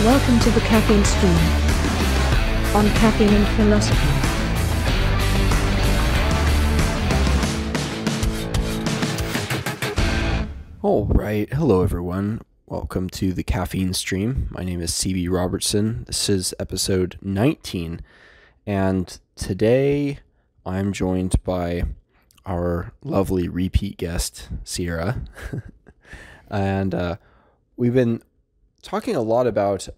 Welcome to the Caffeine Stream on Caffeine and Philosophy. All right. Hello, everyone. Welcome to the Caffeine Stream. My name is CB Robertson. This is episode 19. And today I'm joined by our lovely repeat guest, Sierra. And we've been talking a lot about,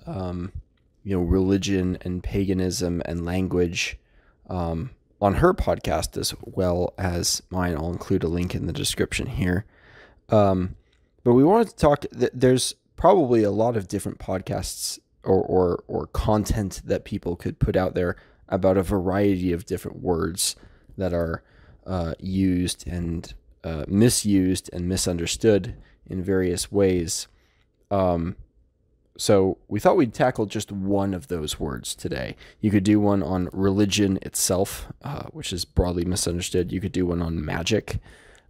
religion and paganism and language on her podcast as well as mine. I'll include a link in the description here. But we wanted to talk, there's probably a lot of different podcasts or content that people could put out there about a variety of different words that are used and misused and misunderstood in various ways. So we thought we'd tackle just one of those words today. You could do one on religion itself, which is broadly misunderstood. You could do one on magic.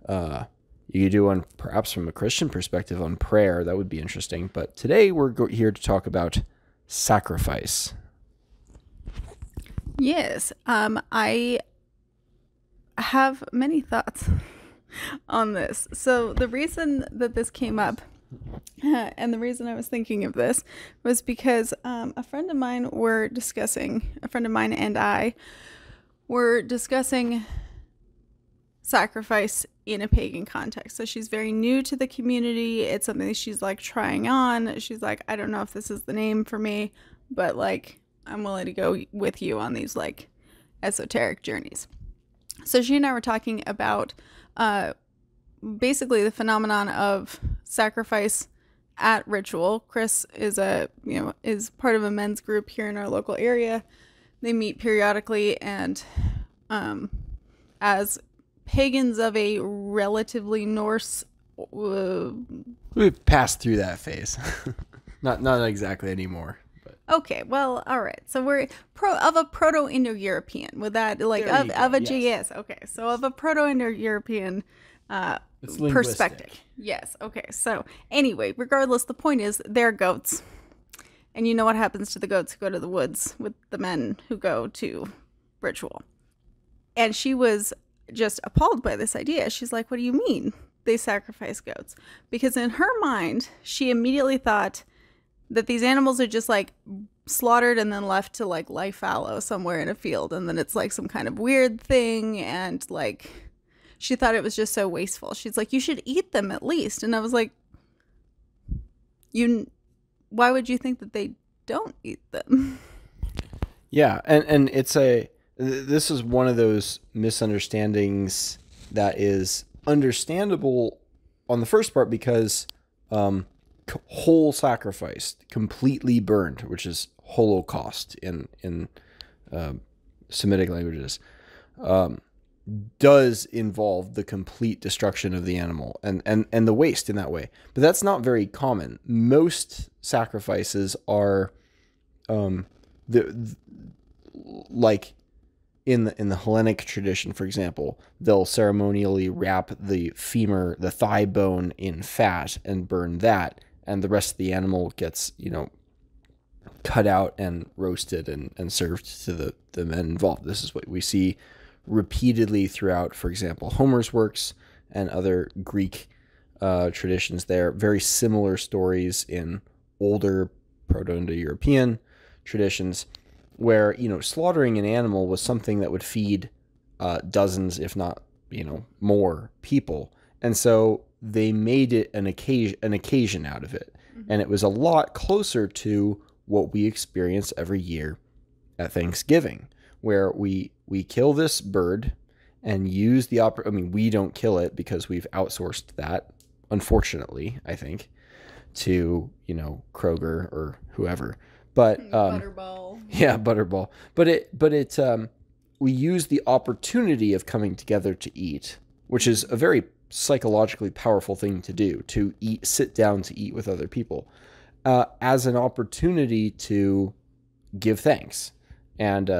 You could do one perhaps from a Christian perspective on prayer. That would be interesting. But today we're here to talk about sacrifice. Yes, I have many thoughts on this. So the reason that this came up and the reason I was thinking of this was because a friend of mine and I were discussing sacrifice in a pagan context. So she's very new to the community. It's something that she's like trying on. She's like, I don't know if this is the name for me, but like I'm willing to go with you on these like esoteric journeys. So she and I were talking about basically the phenomenon of sacrifice at ritual. Chris is is part of a men's group here in our local area. They meet periodically, and as pagans of a relatively Norse, We've passed through that phase. not exactly anymore. But. Okay, well, all right. So we're of a Proto-Indo-European. With that, like yes. Okay, so of a Proto-Indo-European perspective. Yes. Okay. So anyway, regardless, the point is they're goats, and you know what happens to the goats who go to the woods with the men who go to ritual. And she was just appalled by this idea. She's like, "What do you mean they sacrifice goats?" Because in her mind, she immediately thought that these animals are just like slaughtered and then left to like lie fallow somewhere in a field, and then it's like some kind of weird thing, and like she thought it was just so wasteful. She's like, you should eat them at least. And I was like, why would you think that they don't eat them? Yeah, and this is one of those misunderstandings that is understandable on the first part because whole sacrifice, completely burned, which is Holocaust in Semitic languages, does involve the complete destruction of the animal and the waste in that way. But that's not very common. Most sacrifices are like in the Hellenic tradition, for example, they'll ceremonially wrap the femur, the thigh bone, in fat and burn that, and the rest of the animal gets, cut out and roasted and served to the men involved. This is what we see repeatedly throughout, for example, Homer's works and other Greek traditions there. Very similar stories in older Proto-Indo-European traditions where, slaughtering an animal was something that would feed dozens, if not, more people. And so they made it an occasion out of it. Mm-hmm. And it was a lot closer to what we experience every year at Thanksgiving, where we kill this bird and use the we don't kill it because we've outsourced that, unfortunately, I think, to, Kroger or whoever. But Butterball. Yeah, Butterball. But we use the opportunity of coming together to eat, which is a very psychologically powerful thing to do, to sit down to eat with other people, as an opportunity to give thanks. And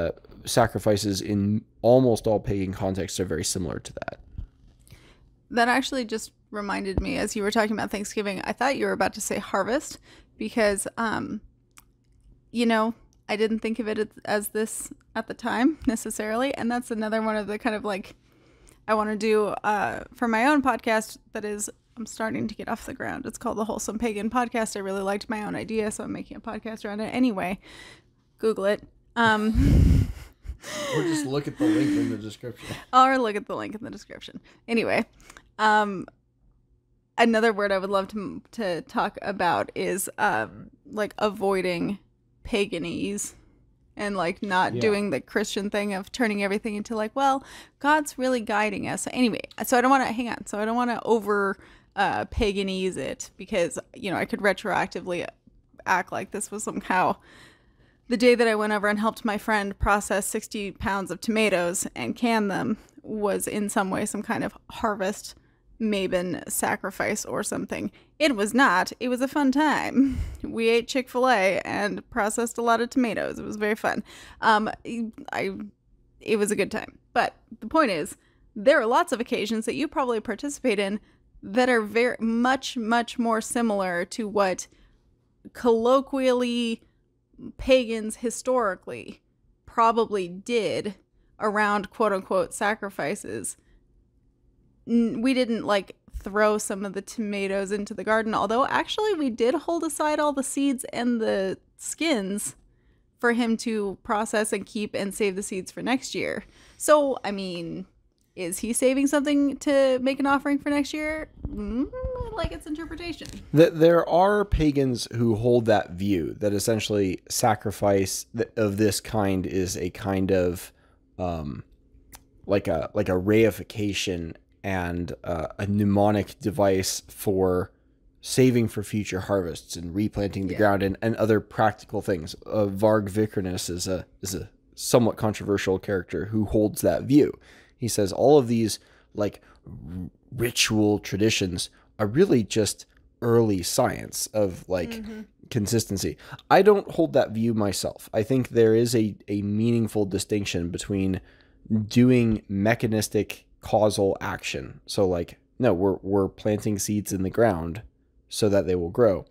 sacrifices in almost all pagan contexts are very similar to that. That actually just reminded me, as you were talking about Thanksgiving, I thought you were about to say harvest, because I didn't think of it as this at the time necessarily. And that's another one of the kind of like, I want to do for my own podcast that is, I'm starting to get off the ground. It's called the Wholesome Pagan Podcast. I really liked my own idea, so I'm making a podcast around it. Anyway, Google it. Or just look at the link in the description. Or look at the link in the description. Anyway, another word I would love to talk about is like avoiding paganese and like not doing the Christian thing of turning everything into like, well, God's really guiding us. So anyway, so I don't want to over paganese it, because I could retroactively act like this was somehow the day that I went over and helped my friend process 60 pounds of tomatoes and can them was in some way some kind of harvest Maven sacrifice or something. It was not. It was a fun time. We ate Chick-fil-A and processed a lot of tomatoes. It was very fun. It was a good time. But the point is, there are lots of occasions that you probably participate in that are very much more similar to what colloquially pagans historically probably did around quote-unquote sacrifices. We didn't like throw some of the tomatoes into the garden, although actually we did hold aside all the seeds and the skins for him to process and keep and save the seeds for next year. So, I mean, is he saving something to make an offering for next year? I like its interpretation. There are pagans who hold that view that essentially sacrifice of this kind is a kind of like a reification and a mnemonic device for saving for future harvests and replanting the ground and other practical things. Varg Vikernes is a somewhat controversial character who holds that view. He says all of these like ritual traditions are really just early science of like consistency. I don't hold that view myself. I think there is a meaningful distinction between doing mechanistic causal action. So like, no, we're planting seeds in the ground so that they will grow.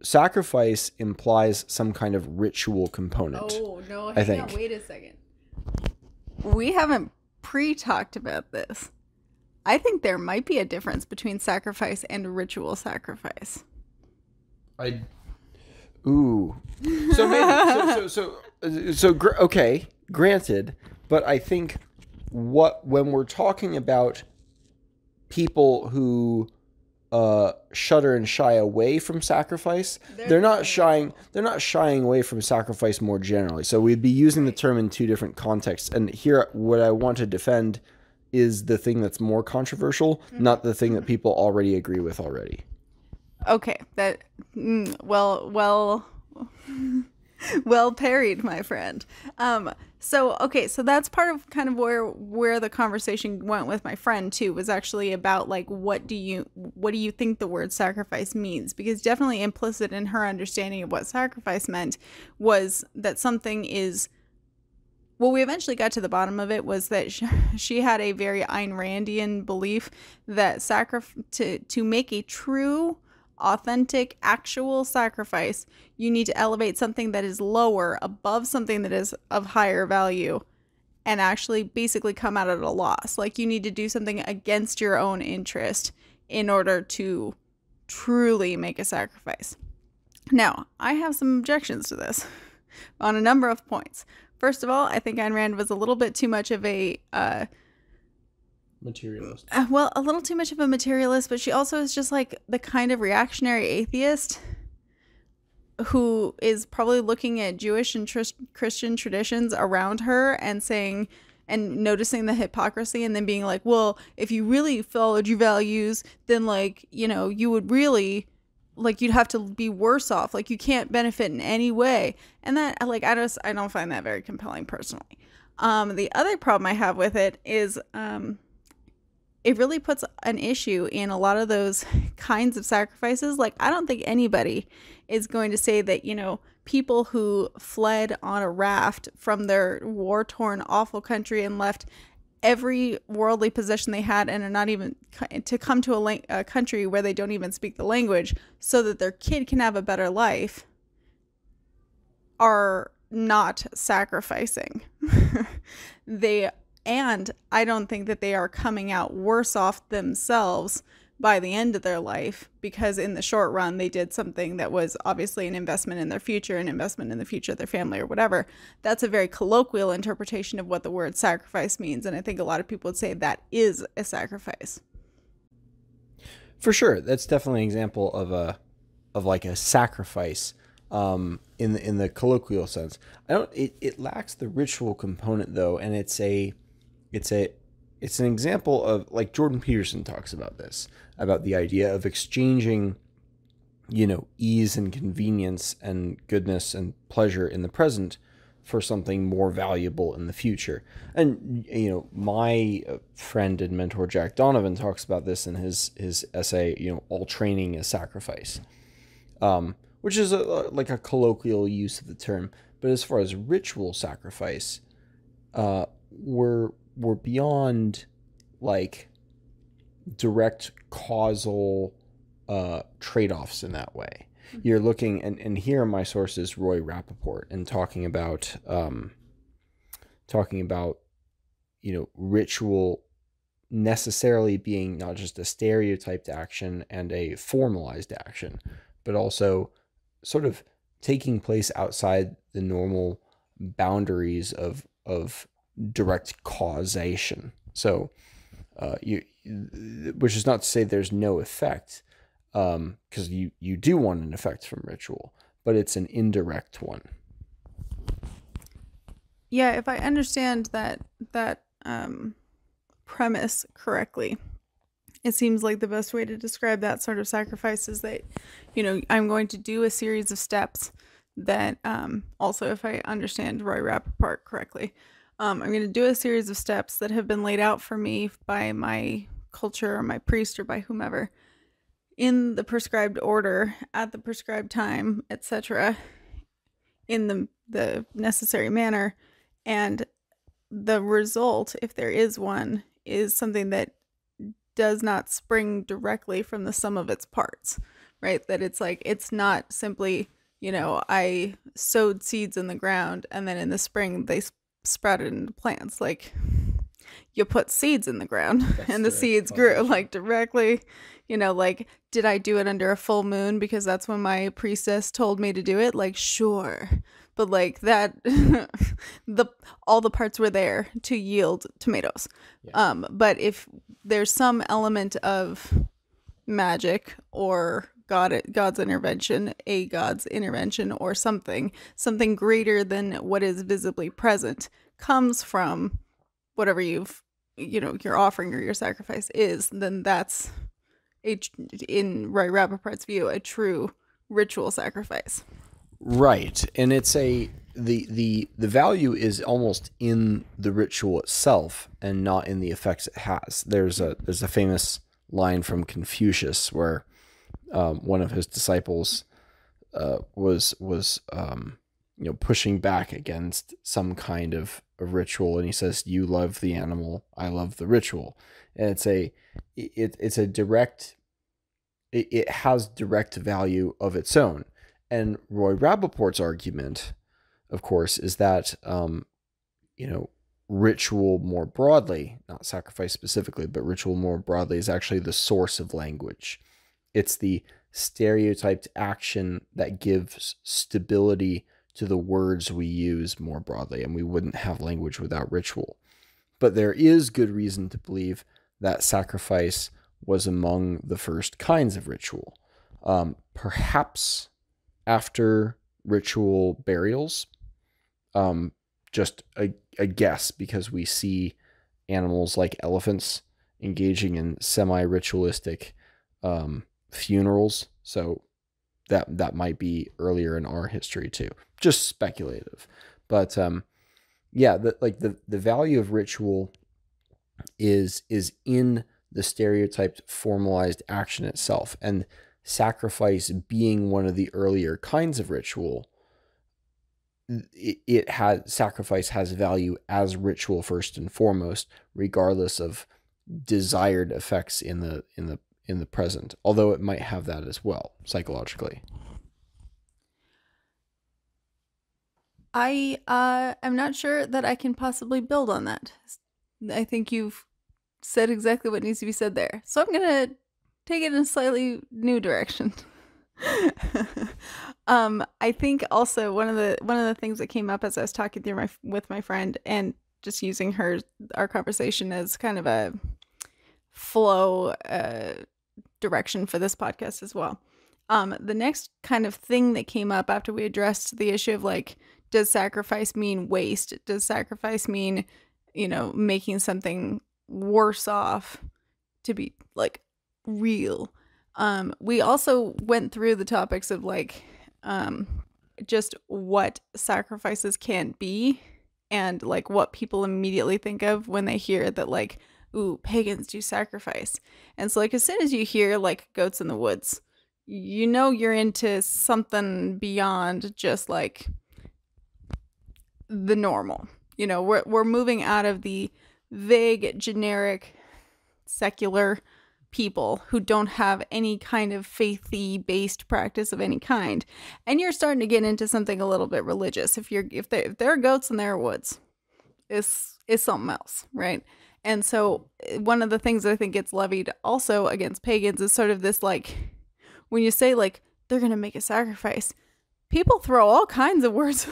Sacrifice implies some kind of ritual component. Oh, no, hang on, wait a second. We haven't pre-talked about this. I think there might be a difference between sacrifice and ritual sacrifice. Okay, granted, but I think when we're talking about people who shudder and shy away from sacrifice, they're not shying away from sacrifice more generally. So we'd be using the term in two different contexts. And here, what I want to defend is the thing that's more controversial, not the thing that people already agree with already. Okay, that well parried, my friend. So that's part of kind of where the conversation went with my friend too, was actually about like what do you think the word sacrifice means? Because definitely implicit in her understanding of what sacrifice meant was that something is, well, we eventually got to the bottom of it, was that she had a very Ayn Randian belief that to make a true, authentic, actual sacrifice, you need to elevate something that is lower above something that is of higher value and actually basically come out at a loss. Like you need to do something against your own interest in order to truly make a sacrifice. Now, I have some objections to this on a number of points. First of all, I think Ayn Rand was a little bit too much of a materialist. A little too much of a materialist, but she also is just like the kind of reactionary atheist who is probably looking at Jewish and Christian traditions around her and saying and noticing the hypocrisy and then being like, well, if you really followed your values, then like, you would really, like, you'd have to be worse off. Like, you can't benefit in any way. And that, like, I don't find that very compelling personally. The other problem I have with it is it really puts an issue in a lot of those kinds of sacrifices. Like, I don't think anybody is going to say that, people who fled on a raft from their war-torn, awful country and left every worldly possession they had and are not even to come to a country where they don't even speak the language so that their kid can have a better life. are not sacrificing. And I don't think that they are coming out worse off themselves by the end of their life, because in the short run they did something that was obviously an investment in their future, an investment in the future of their family or whatever. That's a very colloquial interpretation of what the word sacrifice means, and I think a lot of people would say that is a sacrifice. For sure, that's definitely an example of like a sacrifice in the colloquial sense. It lacks the ritual component though, and it's an example of, like, Jordan Peterson talks about this, about the idea of exchanging, ease and convenience and goodness and pleasure in the present for something more valuable in the future. And, my friend and mentor Jack Donovan talks about this in his essay, All Training is Sacrifice, which is like a colloquial use of the term. But as far as ritual sacrifice, we're beyond like direct causal trade-offs in that way. You're looking, and here are my sources, Roy Rappaport, and talking about ritual necessarily being not just a stereotyped action and a formalized action, but also sort of taking place outside the normal boundaries of direct causation. So, which is not to say there's no effect, because you do want an effect from ritual, but it's an indirect one. Yeah, if I understand that premise correctly, it seems like the best way to describe that sort of sacrifice is that, I'm going to do a series of steps that, also, if I understand Roy Rappaport correctly, I'm going to do a series of steps that have been laid out for me by my culture or my priest or by whomever in the prescribed order at the prescribed time, etc., in the necessary manner. And the result, if there is one, is something that does not spring directly from the sum of its parts, right? That it's not simply, I sowed seeds in the ground and then in the spring they sprouted into plants. Like, you put seeds in the ground and the seeds grew, like, directly, like, did I do it under a full moon because that's when my priestess told me to do it? Like, sure. But like that, all the parts were there to yield tomatoes. Yeah. But if there's some element of magic or God's intervention, God's intervention, or something greater than what is visibly present comes from whatever your offering or your sacrifice is, then that's in Roy Rappaport's view, a true ritual sacrifice. Right. And it's the value is almost in the ritual itself and not in the effects it has. There's a famous line from Confucius where one of his disciples was pushing back against some kind of a ritual, and he says, "You love the animal, I love the ritual." And it's a direct, it has direct value of its own. And Roy Rappaport's argument, of course, is that ritual more broadly, not sacrifice specifically, but ritual more broadly, is actually the source of language. It's the stereotyped action that gives stability to the words we use more broadly, and we wouldn't have language without ritual. But there is good reason to believe that sacrifice was among the first kinds of ritual. Perhaps after ritual burials, just a guess, because we see animals like elephants engaging in semi-ritualistic funerals, so that might be earlier in our history too. Just speculative, but the value of ritual is in the stereotyped formalized action itself, and sacrifice being one of the earlier kinds of ritual, sacrifice has value as ritual first and foremost, regardless of desired effects in the present, although it might have that as well psychologically. I am not sure that I can possibly build on that. I think you've said exactly what needs to be said there. So I'm gonna take it in a slightly new direction. I think also one of the things that came up as I was talking through with my friend and just using our conversation as kind of a flow direction for this podcast as well. The next kind of thing that came up after we addressed the issue of like, does sacrifice mean waste? Does sacrifice mean, making something worse off to be like real? We also went through the topics of like, just what sacrifices can be and like what people immediately think of when they hear that like, ooh, pagans do sacrifice. And so like as soon as you hear like goats in the woods, you're into something beyond just like the normal. We're moving out of the vague, generic, secular people who don't have any kind of faithy based practice of any kind, and you're starting to get into something a little bit religious. If there are goats in their woods, it's something else, right? And so one of the things that I think gets levied also against pagans is sort of this like, when you say like they're gonna make a sacrifice, people throw all kinds of words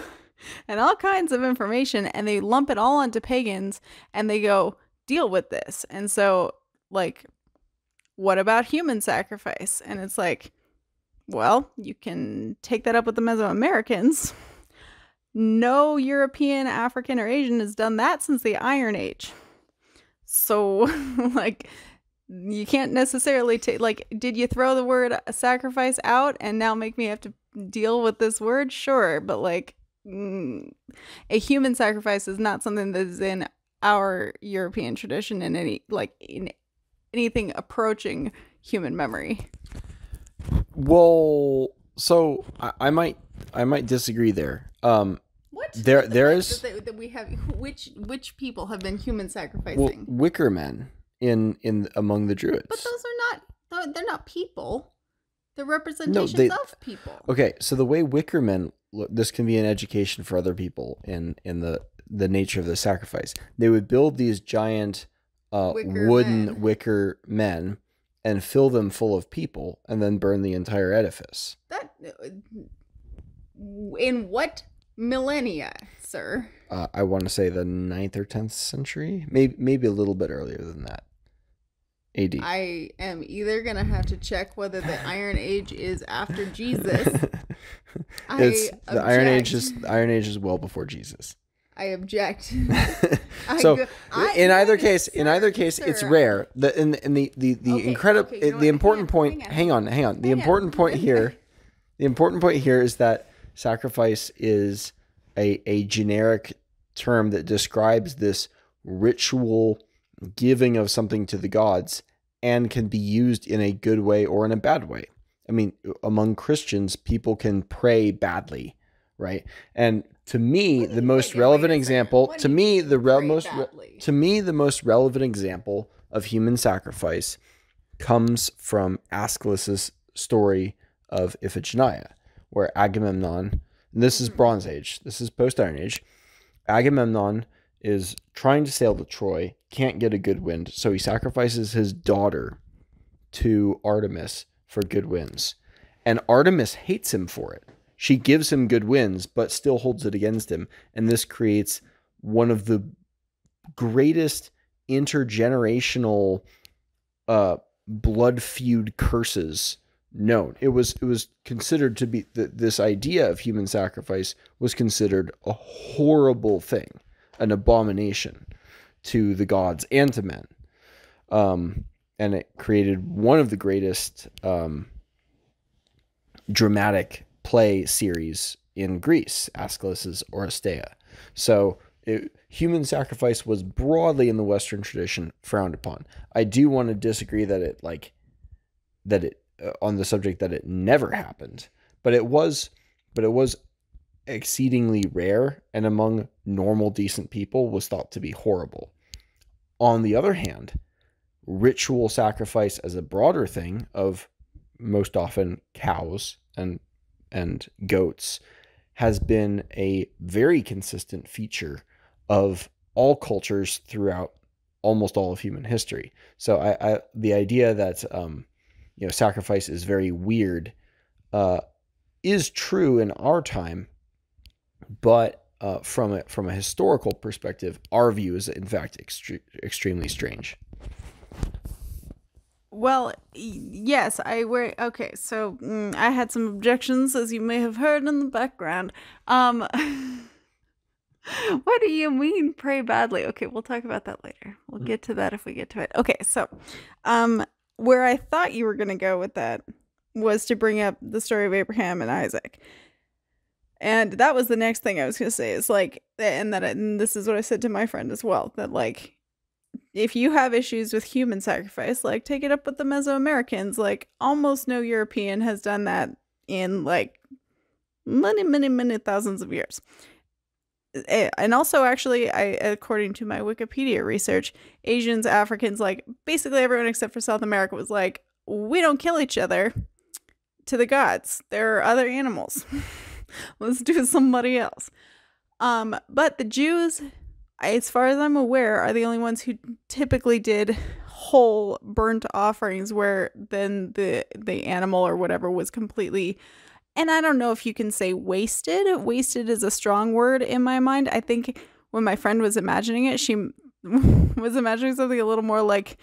and all kinds of information and they lump it all onto pagans and they go deal with this. And so like, what about human sacrifice? And it's like, well, you can take that up with the Mesoamericans. No European, African, or Asian has done that since the Iron Age. So, like, you can't necessarily take, like, did you throw the word sacrifice out and now make me have to deal with this word? Sure, but, like, a human sacrifice is not something that is in our European tradition in anything approaching human memory. Well, so I might disagree there. What? There is that we have which people have been human sacrificing? Well, wicker men in among the Druids. But they're not people. They're representations of people. Okay, so the way wicker men look, this can be an education for other people in the nature of the sacrifice. They would build these giant wicker men and fill them full of people and then burn the entire edifice. That in what millennia, sir? I want to say the 9th or 10th century, maybe a little bit earlier than that. AD. I am either gonna have to check whether the Iron Age is after Jesus. The Iron Age is well before Jesus. I object. In either case, it's rare. The important point. Hang on. The important point here is that sacrifice is a generic term that describes this ritual giving of something to the gods and can be used in a good way or in a bad way. I mean, among Christians, people can pray badly, right? And to me, the most relevant example of human sacrifice comes from Aeschylus's story of Iphigenia, where Agamemnon, and this is Bronze Age, this is post-Iron Age, Agamemnon is trying to sail to Troy, can't get a good wind, so he sacrifices his daughter to Artemis for good winds. And Artemis hates him for it. She gives him good winds, but still holds it against him. And this creates one of the greatest intergenerational blood feud curses known. It was considered to be, this idea of human sacrifice was considered a horrible thing, an abomination to the gods and to men. And it created one of the greatest dramatic play series in Greece, Aeschylus's Oresteia. So human sacrifice was broadly in the Western tradition frowned upon. I do want to disagree that it on the subject that it never happened, but it was exceedingly rare, and among normal, decent people was thought to be horrible. On the other hand, ritual sacrifice as a broader thing of most often cows and goats has been a very consistent feature of all cultures throughout almost all of human history. So the idea that sacrifice is very weird is true in our time, but from a historical perspective, our view is in fact extremely strange. Well, yes, okay, so I had some objections, as you may have heard in the background. What do you mean, pray badly? Okay, we'll talk about that later. We'll get to that if we get to it. Okay, so where I thought you were going to go with that was to bring up the story of Abraham and Isaac. And that was the next thing I was going to say, is like, and this is what I said to my friend as well, that like, if you have issues with human sacrifice, like, take it up with the Mesoamericans. Like, almost no European has done that in like many thousands of years. And also, actually, according to my Wikipedia research, Asians, Africans, like basically everyone except for South America was like, we don't kill each other to the gods. There are other animals. Let's do somebody else. But the Jews, as far as I'm aware, are the only ones who typically did whole burnt offerings, where then the animal or whatever was completely, and I don't know if you can say wasted. Wasted is a strong word in my mind. I think when my friend was imagining it, she was imagining something a little more like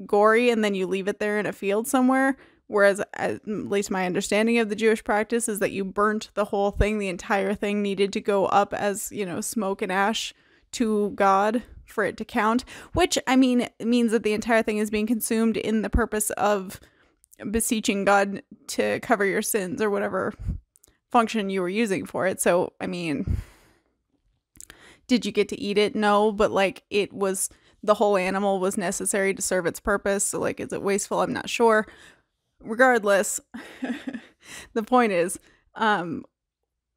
gory, and then you leave it there in a field somewhere. Whereas, at least my understanding of the Jewish practice is that you burnt the whole thing. The entire thing needed to go up as, smoke and ash to God for it to count. Which, I mean, it means that the entire thing is being consumed in the purpose of beseeching God to cover your sins or whatever function you were using for it. So, I mean, did you get to eat it? No, but like the whole animal was necessary to serve its purpose. So like, is it wasteful? I'm not sure. Regardless, the point is,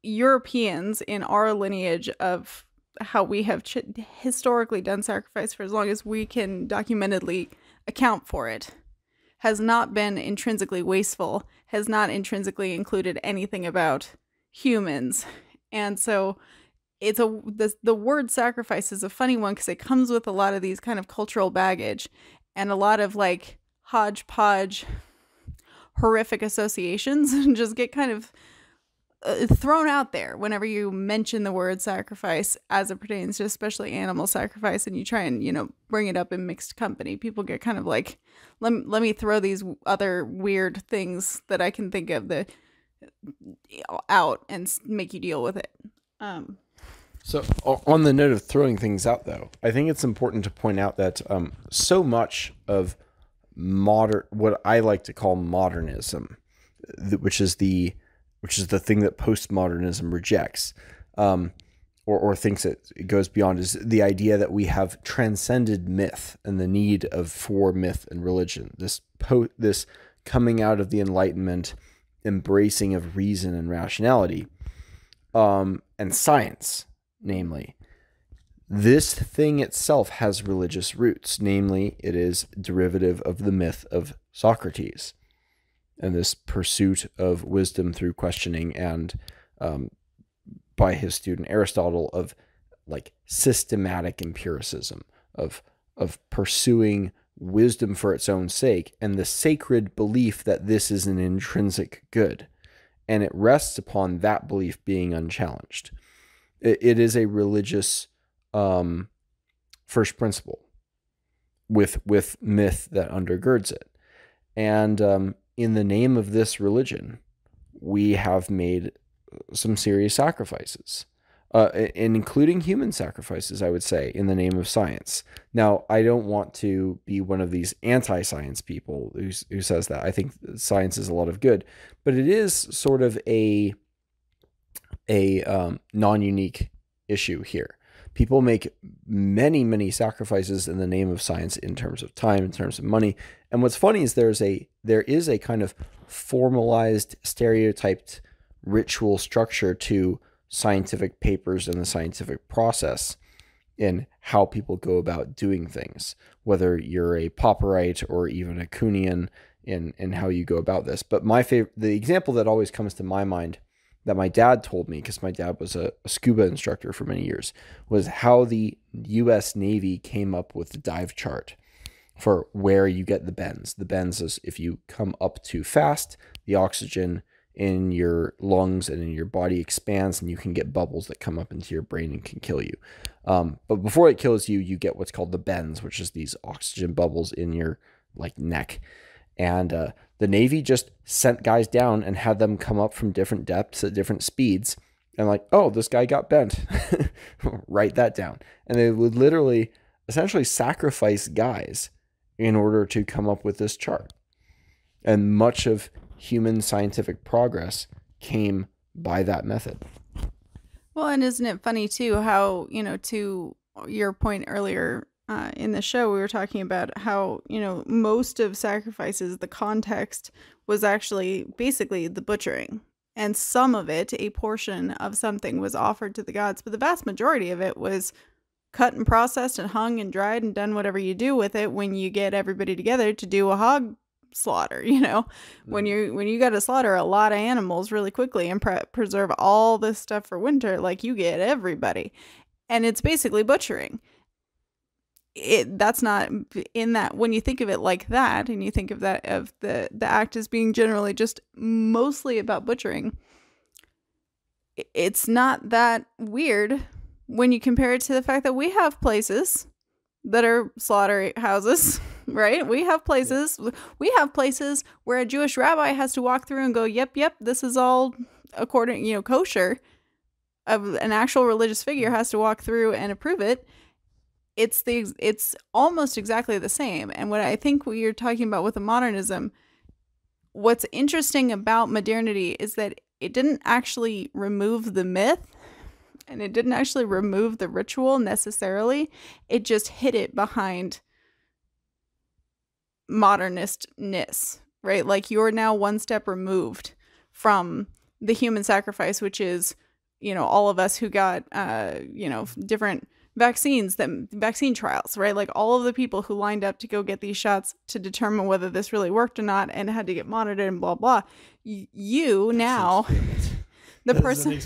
Europeans in our lineage of how we have historically done sacrifice for as long as we can documentedly account for it, has not been intrinsically wasteful, has not intrinsically included anything about humans. And so the word sacrifice is a funny one, because it comes with a lot of these kind of cultural baggage and a lot of like hodgepodge horrific associations and just get kind of thrown out there whenever you mention the word sacrifice as it pertains to especially animal sacrifice, and you try and bring it up in mixed company. People get kind of like, let me throw these other weird things that I can think of out and make you deal with it. So on the note of throwing things out, though, I think it's important to point out that so much of what I like to call modernism, which is the thing that postmodernism rejects, or thinks it goes beyond, is the idea that we have transcended myth and the need for myth and religion. This coming out of the Enlightenment, embracing of reason and rationality, and science, namely. This thing itself has religious roots, namely, it is derivative of the myth of Socrates and this pursuit of wisdom through questioning, and by his student Aristotle, of like systematic empiricism, of pursuing wisdom for its own sake, and the sacred belief that this is an intrinsic good, and it rests upon that belief being unchallenged. It is a religious first principle with myth that undergirds it. And in the name of this religion, we have made some serious sacrifices, including human sacrifices, I would say, in the name of science. Now, I don't want to be one of these anti-science people who says that. I think science is a lot of good, but it is sort of a non-unique issue here. People make many sacrifices in the name of science, in terms of time, in terms of money. And what's funny is there is a kind of formalized, stereotyped ritual structure to scientific papers and the scientific process in how people go about doing things, whether you're a Popperite or even a Kuhnian in how you go about this. But the example that always comes to my mind that my dad told me, because my dad was a scuba instructor for many years, was how the U.S. Navy came up with the dive chart for where you get the bends. The bends is if you come up too fast, the oxygen in your lungs and in your body expands, and you can get bubbles that come up into your brain and can kill you. But before it kills you, you get what's called the bends, which is these oxygen bubbles in your like neck. And the Navy just sent guys down and had them come up from different depths at different speeds. And like, oh, this guy got bent. Write that down. And they would literally essentially sacrifice guys in order to come up with this chart. And much of human scientific progress came by that method. Well, and isn't it funny too how, to your point earlier in the show, we were talking about how, most of sacrifices, the context was actually basically the butchering. And some of it, a portion of something, was offered to the gods, but the vast majority of it was cut and processed and hung and dried and done whatever you do with it when you get everybody together to do a hog slaughter. When you got to slaughter a lot of animals really quickly and preserve all this stuff for winter, like, you get everybody, and it's basically butchering. That's not in that, when you think of it like that, and you think of that, of the act as being generally just mostly about butchering, it's not that weird when you compare it to the fact that we have places that are slaughterhouses, right? We have places where a Jewish rabbi has to walk through and go, yep, this is all according, kosher. An actual religious figure has to walk through and approve it. It's almost exactly the same. And what I think what you're talking about with the modernism, what's interesting about modernity is that it didn't actually remove the myth, and it didn't actually remove the ritual necessarily. It just hid it behind modernistness, right? Like, you're now one step removed from the human sacrifice, which is, all of us who got, different vaccine trials, right? Like, all of the people who lined up to go get these shots to determine whether this really worked or not and had to get monitored and blah, blah. You now, the person,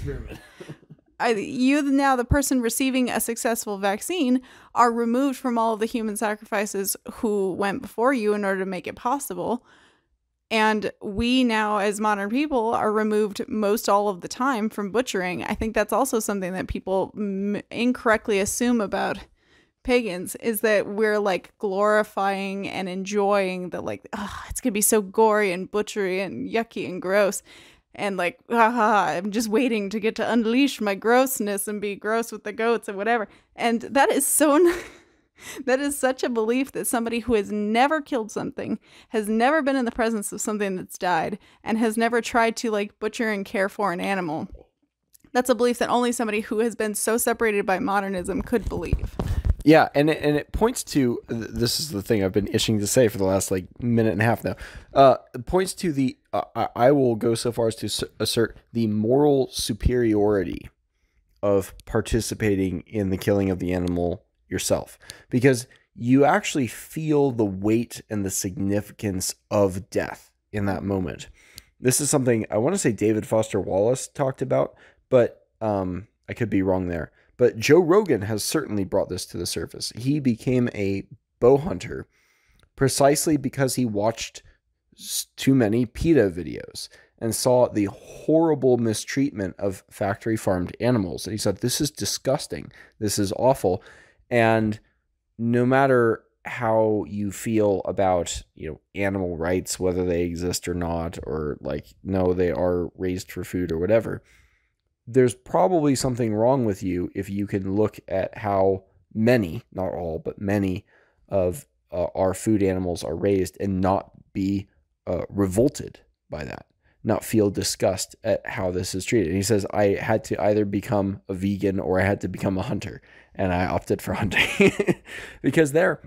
the person receiving a successful vaccine, are removed from all of the human sacrifices who went before you in order to make it possible. And we now, as modern people, are removed most all of the time from butchering. I think that's also something that people incorrectly assume about pagans, is that we're like glorifying and enjoying the, like, it's gonna be so gory and butchery and yucky and gross. And like, I'm just waiting to get to unleash my grossness and be gross with the goats and whatever. And that is that is such a belief that somebody who has never killed something, has never been in the presence of something that's died, and has never tried to like butcher and care for an animal. That's a belief that only somebody who has been so separated by modernism could believe. Yeah, and it points to, this is the thing I've been itching to say for the last like minute and a half now. It points to the, I will go so far as to assert the moral superiority of participating in the killing of the animal yourself, because you actually feel the weight and the significance of death in that moment. This is something I want to say David Foster Wallace talked about, but I could be wrong there. But Joe Rogan has certainly brought this to the surface. He became a bow hunter precisely because he watched too many PETA videos and saw the horrible mistreatment of factory farmed animals. And he said, this is disgusting. This is awful. And no matter how you feel about, animal rights, whether they exist or not, or like, no, they are raised for food or whatever, there's probably something wrong with you if you can look at how many, not all, but many of our food animals are raised and not be revolted by that, not feel disgust at how this is treated. And he says, I had to either become a vegan or I had to become a hunter, and I opted for hunting because there,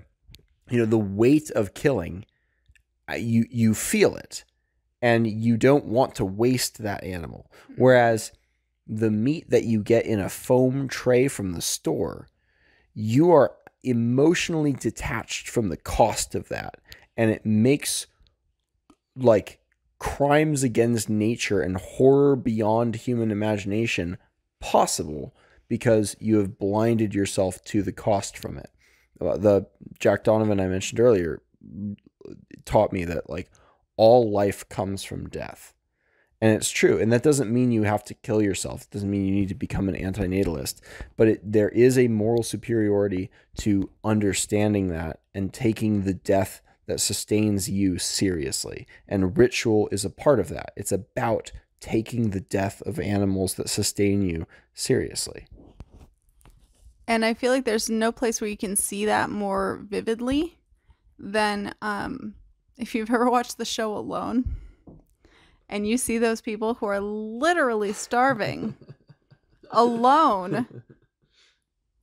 the weight of killing, you feel it, and you don't want to waste that animal. Whereas the meat that you get in a foam tray from the store, you are emotionally detached from the cost of that. And it makes like crimes against nature and horror beyond human imagination possible because you have blinded yourself to the cost from it. The Jack Donovan I mentioned earlier taught me that like all life comes from death. And it's true. And that doesn't mean you have to kill yourself. It doesn't mean you need to become an antinatalist. But there is a moral superiority to understanding that and taking the death that sustains you seriously. And ritual is a part of that. It's about taking the death of animals that sustain you seriously. And I feel like there's no place where you can see that more vividly than if you've ever watched the show Alone. And you see those people who are literally starving alone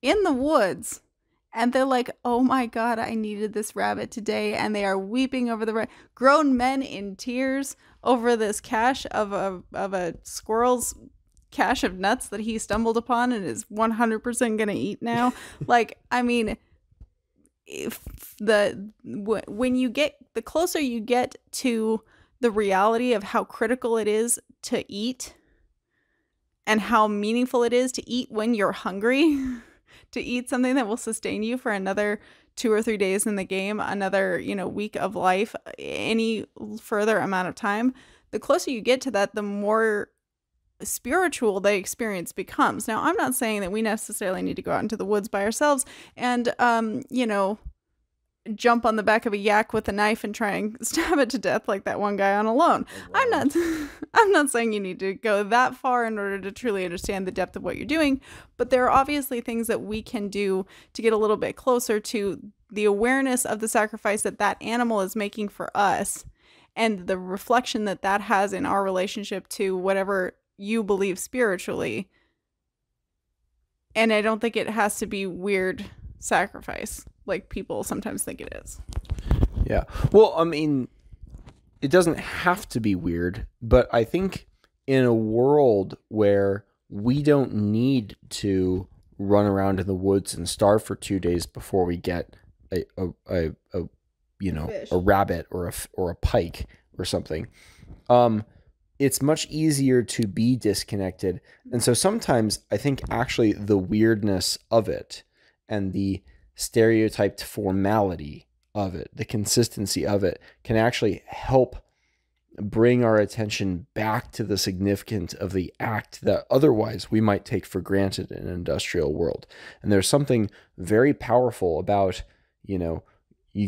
in the woods. And they're like, oh my God, I needed this rabbit today. And they are weeping over the rabbit. Grown men in tears over this cache of a squirrel's cache of nuts that he stumbled upon and is 100% going to eat now. Like, I mean, when you get, the closer you get to the reality of how critical it is to eat and how meaningful it is to eat when you're hungry, to eat something that will sustain you for another 2 or 3 days in the game, another, week of life, any further amount of time, the closer you get to that, the more spiritual the experience becomes. Now, I'm not saying that we necessarily need to go out into the woods by ourselves and, jump on the back of a yak with a knife and try and stab it to death like that one guy on Alone. I'm not saying you need to go that far in order to truly understand the depth of what you're doing, but there are obviously things that we can do to get a little bit closer to the awareness of the sacrifice that that animal is making for us and the reflection that that has in our relationship to whatever you believe spiritually. And I don't think it has to be weird sacrifice like people sometimes think it is. Yeah. Well, I mean, it doesn't have to be weird, but I think in a world where we don't need to run around in the woods and starve for 2 days before we get a rabbit or a pike or something, it's much easier to be disconnected. And so sometimes I think actually the weirdness of it and the stereotyped formality of it, the consistency of it, can actually help bring our attention back to the significance of the act that otherwise we might take for granted in an industrial world. And there's something very powerful about, you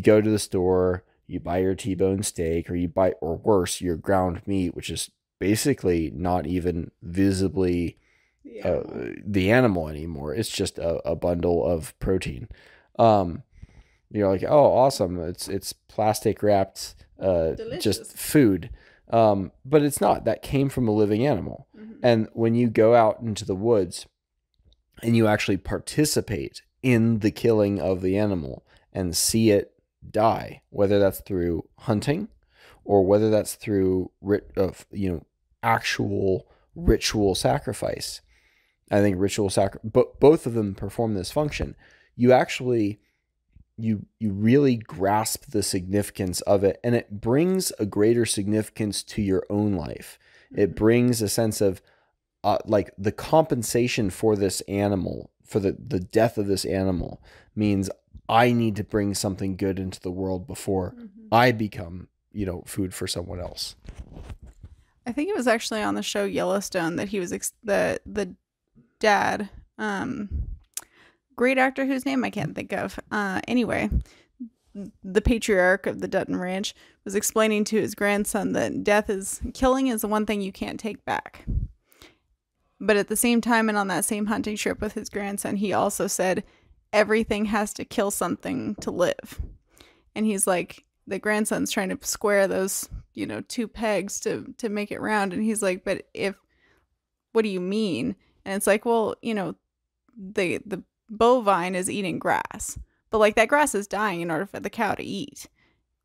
go to the store, you buy your T-bone steak, or you buy, or worse, your ground meat, which is basically not even visibly the animal anymore. It's just a bundle of protein. You're like, oh, awesome. It's plastic wrapped, just food. But it's not. That came from a living animal. Mm-hmm. And when you go out into the woods and you actually participate in the killing of the animal and see it die, whether that's through hunting or whether that's through actual ritual sacrifice. I think but both of them perform this function. You actually, you really grasp the significance of it, and it brings a greater significance to your own life. It brings a sense of like the compensation for this animal, for the death of this animal, means I need to bring something good into the world before I become, food for someone else. I think it was actually on the show Yellowstone that he was the dad, great actor whose name I can't think of. Anyway, the patriarch of the Dutton Ranch was explaining to his grandson that killing is the one thing you can't take back. But at the same time, and on that same hunting trip with his grandson, he also said everything has to kill something to live. And he's like, the grandson's trying to square those, 2 pegs to make it round. And he's like, but what do you mean? And it's like, well, the bovine is eating grass, but like that grass is dying in order for the cow to eat.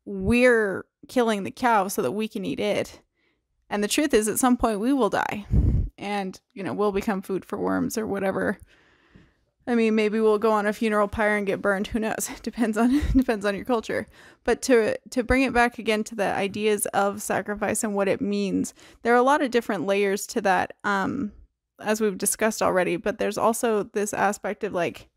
We're killing the cow so that we can eat it. And the truth is, at some point we will die and, we'll become food for worms or whatever I mean, maybe we'll go on a funeral pyre and get burned. Who knows? Depends on your culture. But to bring it back again to the ideas of sacrifice and what it means, there are a lot of different layers to that, as we've discussed already. But there's also this aspect of like,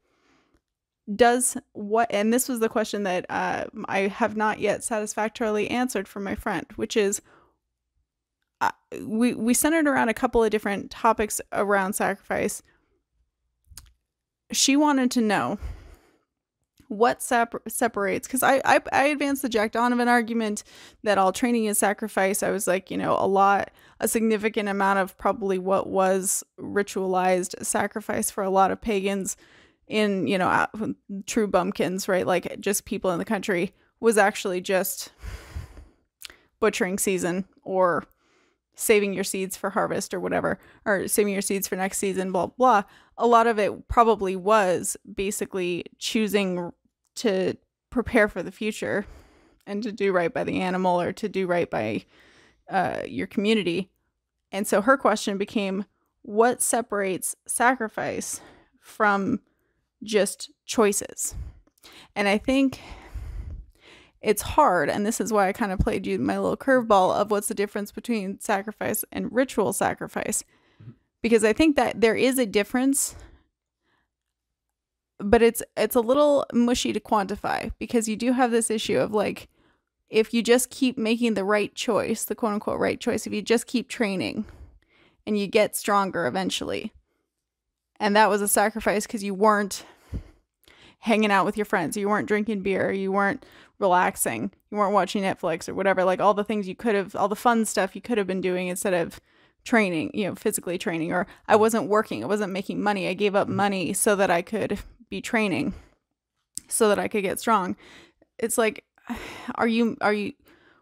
and this was the question that I have not yet satisfactorily answered for my friend, which is, we centered around a couple of different topics around sacrifice. She wanted to know what separates, because I advanced the Jack Donovan argument that all training is sacrifice. I was like, a significant amount of probably what was ritualized sacrifice for a lot of pagans in, true bumpkins, right? Like just people in the country, was actually just butchering season or saving your seeds for harvest or whatever, or saving your seeds for next season, blah, blah. A lot of it probably was basically choosing to prepare for the future and to do right by the animal or to do right by your community. And so her question became, what separates sacrifice from just choices? And I think it's hard, and this is why I kind of played you my little curveball of what's the difference between sacrifice and ritual sacrifice. Because I think that there is a difference, but it's a little mushy to quantify, because you do have this issue of like, if you just keep making the right choice, the quote unquote right choice, if you just keep training and you get stronger eventually, and that was a sacrifice because you weren't hanging out with your friends, you weren't drinking beer, you weren't relaxing, you weren't watching Netflix or whatever, like all the things all the fun stuff you could have been doing instead of training, physically training. Or I wasn't working, I wasn't making money, I gave up money so that I could be training, so that I could get strong. It's like,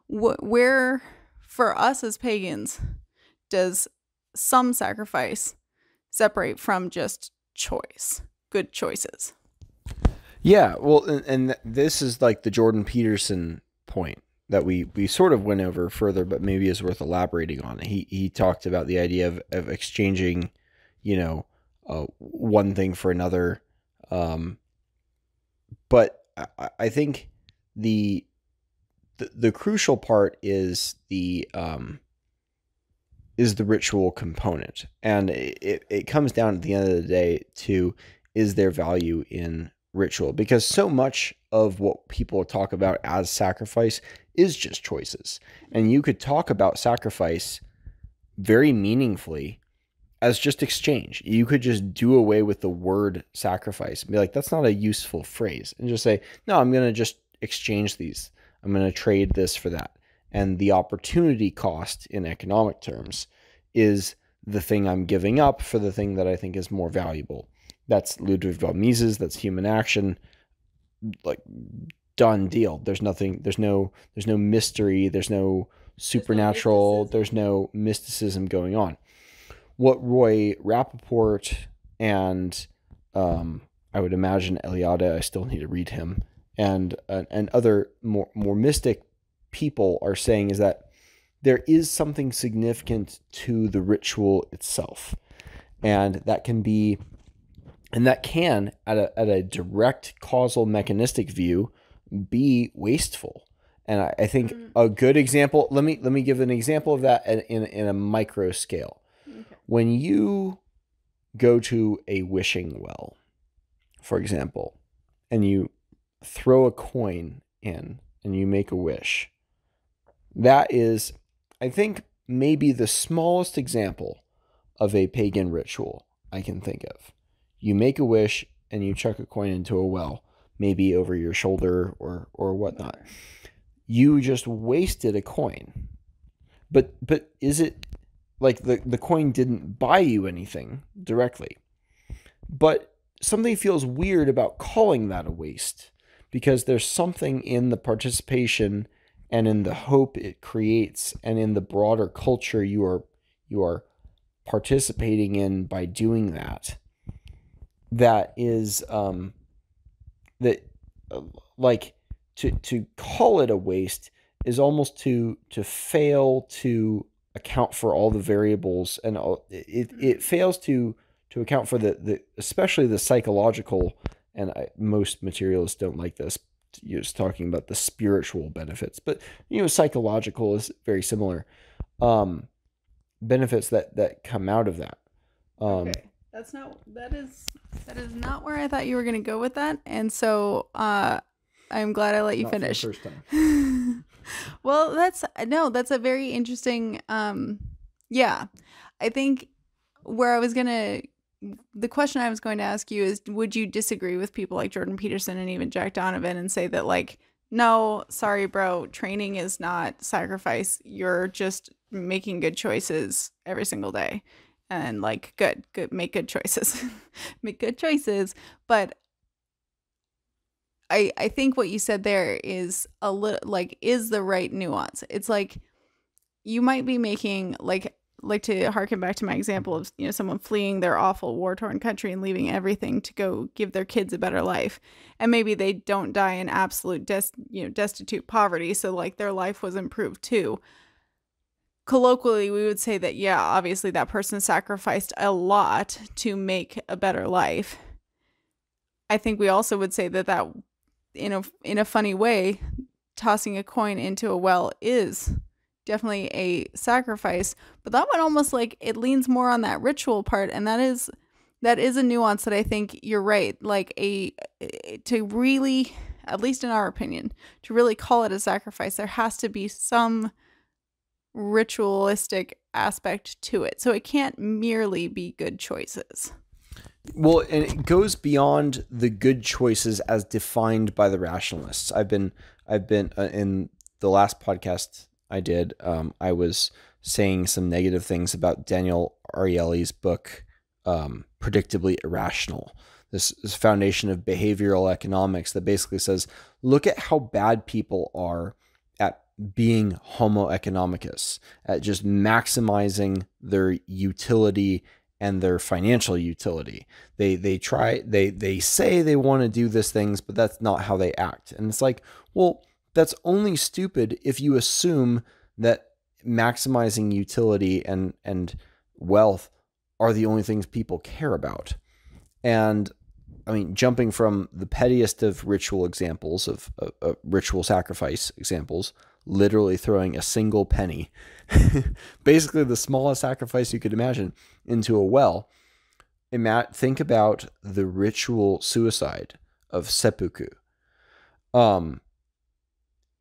where for us as pagans does some sacrifice separate from just choice, good choices? Yeah, well, and this is like the Jordan Peterson point that we sort of went over further, but maybe is worth elaborating on. He talked about the idea of exchanging, one thing for another. But I think the crucial part is the ritual component, and it comes down at the end of the day to, is there value in ritual? Because so much of what people talk about as sacrifice is just choices. And you could talk about sacrifice very meaningfully as just exchange. You could just do away with the word sacrifice and be like, that's not a useful phrase, and just say, no, I'm going to just exchange these. I'm going to trade this for that. And the opportunity cost in economic terms is the thing I'm giving up for the thing that I think is more valuable. That's Ludwig von Mises. That's human action. Like, done deal. There's no mystery. There's no supernatural. There's no mysticism going on. What Roy Rappaport and I would imagine Eliade, I still need to read him, and other more mystic people are saying is that there is something significant to the ritual itself, and that can at a direct causal mechanistic view be wasteful. And I think a good example, let me give an example of that in a micro scale. Okay. When you go to a wishing well, for example, and you throw a coin in and you make a wish, that is, I think, maybe the smallest example of a pagan ritual I can think of. You make a wish and you chuck a coin into a well, maybe over your shoulder or whatnot. You just wasted a coin. But is it like the coin didn't buy you anything directly? But something feels weird about calling that a waste, because there's something in the participation and in the hope it creates and in the broader culture you are participating in by doing that. That is like to call it a waste is almost to fail to account for all the variables, and it fails to to account for especially the psychological, and most materialists don't like this, just talking about the spiritual benefits, but psychological is very similar, benefits that come out of that. Okay. That is not where I thought you were going to go with that. And so I'm glad I let you finish. For the first time. Well, that's a very interesting, yeah. I think the question I was going to ask you is, would you disagree with people like Jordan Peterson and even Jack Donovan and say that, like, no, sorry, bro, training is not sacrifice. You're just making good choices every single day. And like, good, make good choices, make good choices. But I think what you said there is a little is the right nuance. It's like, you might be making like to harken back to my example of, someone fleeing their awful war-torn country and leaving everything to go give their kids a better life. And maybe they don't die in absolute destitute poverty. So like their life was improved too. Colloquially, we would say that, yeah, obviously that person sacrificed a lot to make a better life. I think we also would say that in a funny way, tossing a coin into a well is definitely a sacrifice. But that one almost it leans more on that ritual part, and that is a nuance that I think you're right. Like to really, at least in our opinion, to really call it a sacrifice, there has to be some ritualistic aspect to it. So it can't merely be good choices. Well, and it goes beyond the good choices as defined by the rationalists. I've been in the last podcast I did, I was saying some negative things about Daniel Ariely's book, Predictably Irrational. This foundation of behavioral economics that basically says, look at how bad people are at being homo economicus, at just maximizing their utility and their financial utility. They say they want to do these things, but that's not how they act. And it's like, well, that's only stupid if you assume that maximizing utility and wealth are the only things people care about. And I mean, jumping from the pettiest of ritual examples of ritual sacrifice examples, literally throwing a single penny, basically the smallest sacrifice you could imagine, into a well. Think about the ritual suicide of seppuku.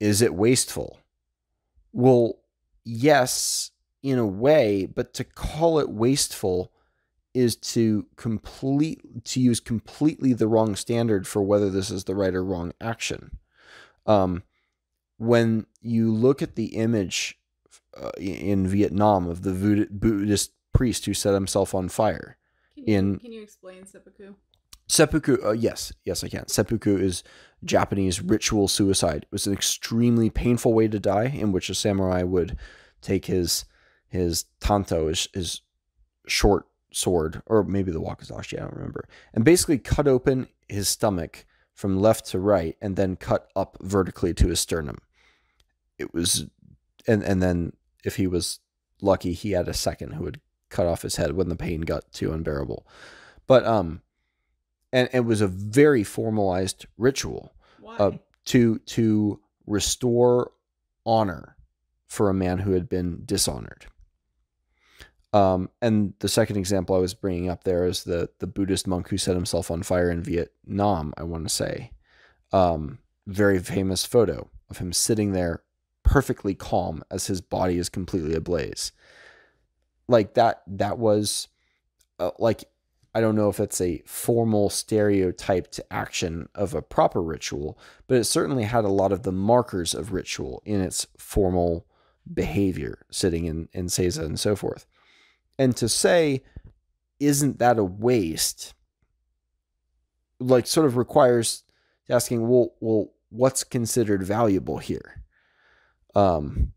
Is it wasteful? Well, yes, in a way, but to call it wasteful is to use completely the wrong standard for whether this is the right or wrong action. When you look at the image in Vietnam of the Buddhist priest who set himself on fire. Can you explain seppuku? Seppuku, yes, I can. Seppuku is Japanese ritual suicide. It was an extremely painful way to die, in which a samurai would take his tanto, his short sword, or maybe the wakizashi, I don't remember, and basically cut open his stomach from left to right, and then cut up vertically to his sternum. It was, and then if he was lucky, he had a second who would cut off his head when the pain got too unbearable. But and it was a very formalized ritual. Why? To restore honor for a man who had been dishonored. And the second example I was bringing up there is the Buddhist monk who set himself on fire in Vietnam, I want to say. Very famous photo of him sitting there perfectly calm as his body is completely ablaze. Like that was I don't know if it's a formal stereotyped action of a proper ritual, but it certainly had a lot of the markers of ritual in its formal behavior, sitting in seiza and so forth. And to say, isn't that a waste? Sort of requires asking, well, what's considered valuable here? The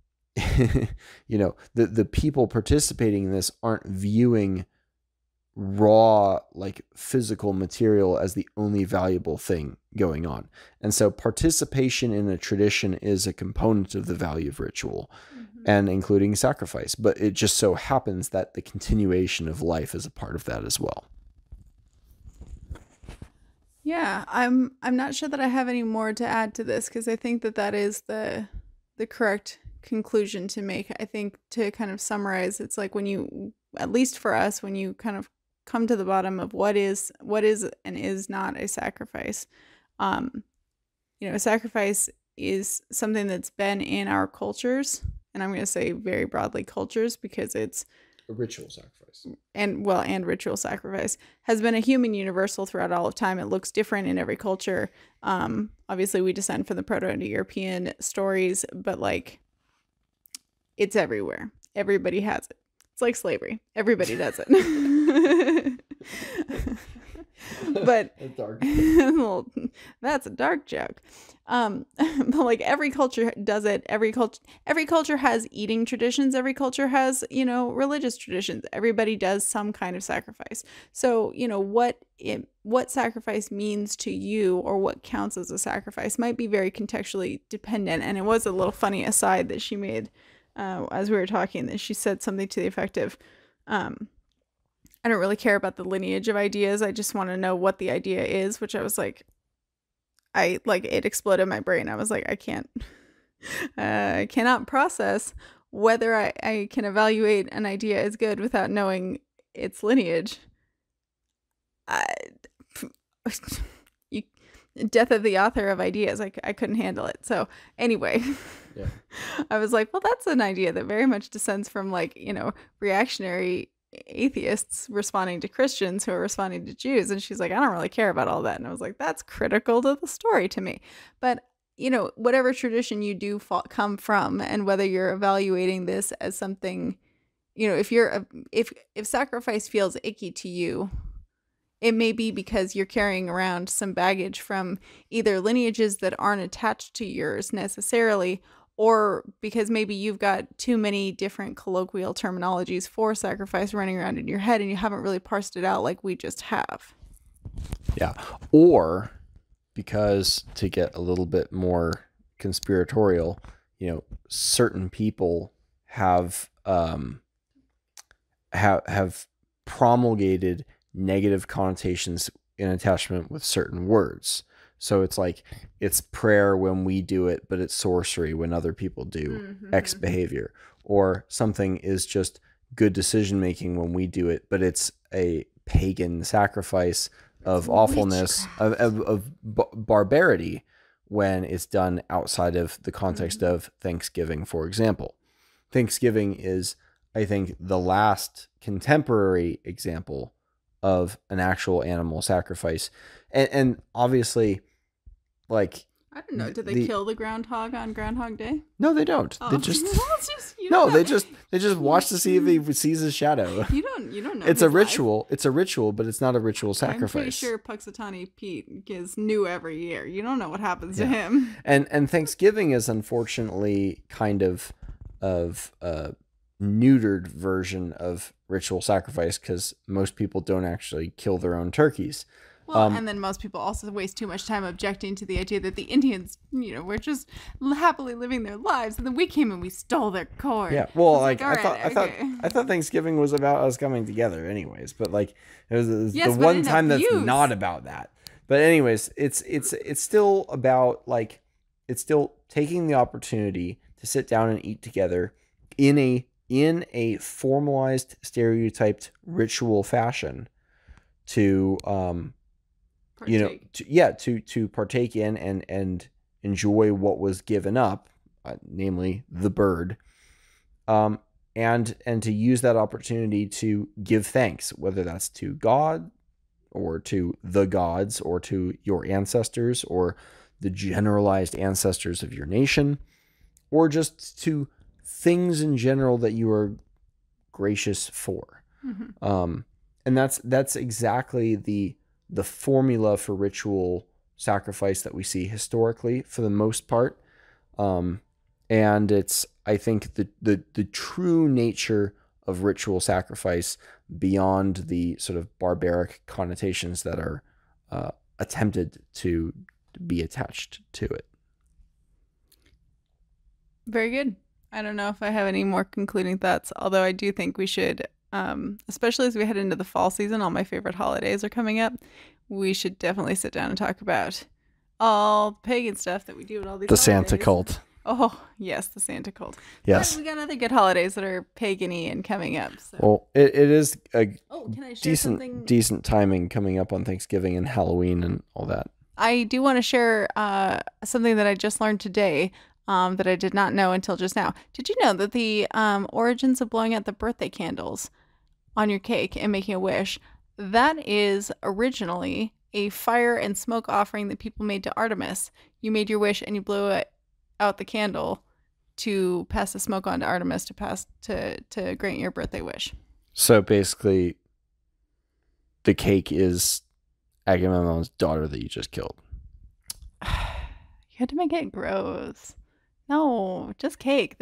people participating in this aren't viewing raw, physical material as the only valuable thing going on. And so participation in a tradition is a component of the value of ritual, and including sacrifice. But it just so happens that the continuation of life is a part of that as well. Yeah, I'm not sure that I have any more to add to this, because I think that is the correct conclusion to make. I think, to kind of summarize, it's like, when you, at least for us, when you kind of come to the bottom of what is and is not a sacrifice. A sacrifice is something that's been in our cultures, and I'm going to say very broadly cultures, because it's a ritual sacrifice. And ritual sacrifice has been a human universal throughout all of time. It looks different in every culture. Obviously, we descend from the Proto-Indo-European stories, but like, it's everywhere. Everybody has it. It's like slavery. Everybody does it. But well, that's a dark joke. But like, every culture does it. Every culture has eating traditions. Every culture has, religious traditions. Everybody does some kind of sacrifice. So, what sacrifice means to you, or what counts as a sacrifice, might be very contextually dependent. And it was a little funny aside that she made as we were talking, that she said something to the effect of, I don't really care about the lineage of ideas. I just want to know what the idea is, which I was like, it exploded in my brain. I was like, I cannot process whether I can evaluate an idea as good without knowing its lineage. Death of the author of ideas. I couldn't handle it. So anyway, yeah. I was like, well, that's an idea that very much descends from, like, reactionary atheists responding to Christians who are responding to Jews. And she's like, I don't really care about all that. And I was like, that's critical to the story to me. But whatever tradition you do come from, and whether you're evaluating this as something, if sacrifice feels icky to you, it may be because you're carrying around some baggage from either lineages that aren't attached to yours necessarily, or because maybe you've got too many different colloquial terminologies for sacrifice running around in your head, and you haven't really parsed it out like we just have. Yeah. Or because, to get a little bit more conspiratorial, certain people have promulgated negative connotations in attachment with certain words. So it's like, it's prayer when we do it, but it's sorcery when other people do X behavior. Or something is just good decision making when we do it, but it's a pagan sacrifice of awfulness, of barbarity, when it's done outside of the context of Thanksgiving, for example. Thanksgiving is, I think, the last contemporary example of an actual animal sacrifice. And obviously, like, I don't know, did they kill the groundhog on Groundhog Day? No, they don't. Oh. They just they just watch to see if he sees his shadow. You don't know. It's a ritual. Life. It's a ritual, but it's not a ritual sacrifice. I'm pretty sure Puxatawny Pete is new every year. You don't know what happens to him. And Thanksgiving is unfortunately kind of neutered version of ritual sacrifice, because most people don't actually kill their own turkeys. Well, and then most people also waste too much time objecting to the idea that the Indians, were just happily living their lives, and then we came and we stole their corn. Yeah, well, I thought Thanksgiving was about us coming together, anyways. But like, it was the one time that's not about that. But anyways, it's still about, like, it's still taking the opportunity to sit down and eat together in a formalized, stereotyped ritual fashion to to partake in and enjoy what was given up, namely the bird, and to use that opportunity to give thanks, whether that's to God or to the gods or to your ancestors or the generalized ancestors of your nation, or just to things in general that you are gracious for. And that's exactly the formula for ritual sacrifice that we see historically, for the most part. And it's, I think, the true nature of ritual sacrifice, beyond the sort of barbaric connotations that are attempted to be attached to it. Very good. I don't know if I have any more concluding thoughts, although I do think we should especially as we head into the fall season, all my favorite holidays are coming up. We should definitely sit down and talk about all pagan stuff that we do at all these The holidays. Santa cult. Oh, yes, the Santa cult. Yes. But we got other good holidays that are pagan-y and coming up. So. Well, it is a can I share something? decent timing coming up on Thanksgiving and Halloween and all that. I do want to share something that I just learned today that I did not know until just now. Did you know that the origins of blowing out the birthday candles on your cake and making a wish, that is originally a fire and smoke offering that people made to Artemis. You made your wish and you blew out the candle to pass the smoke on to Artemis to grant your birthday wish. So basically, the cake is Agamemnon's daughter that you just killed. You had to make it gross. No, just cake.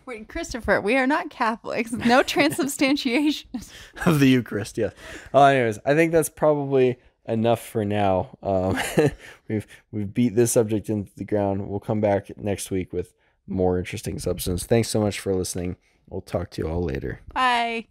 Wait, Christopher, we are not Catholics. No transubstantiation. Of the Eucharist, yes. Anyways, I think that's probably enough for now. We've beat this subject into the ground. We'll come back next week with more interesting substance. Thanks so much for listening. We'll talk to you all later. Bye.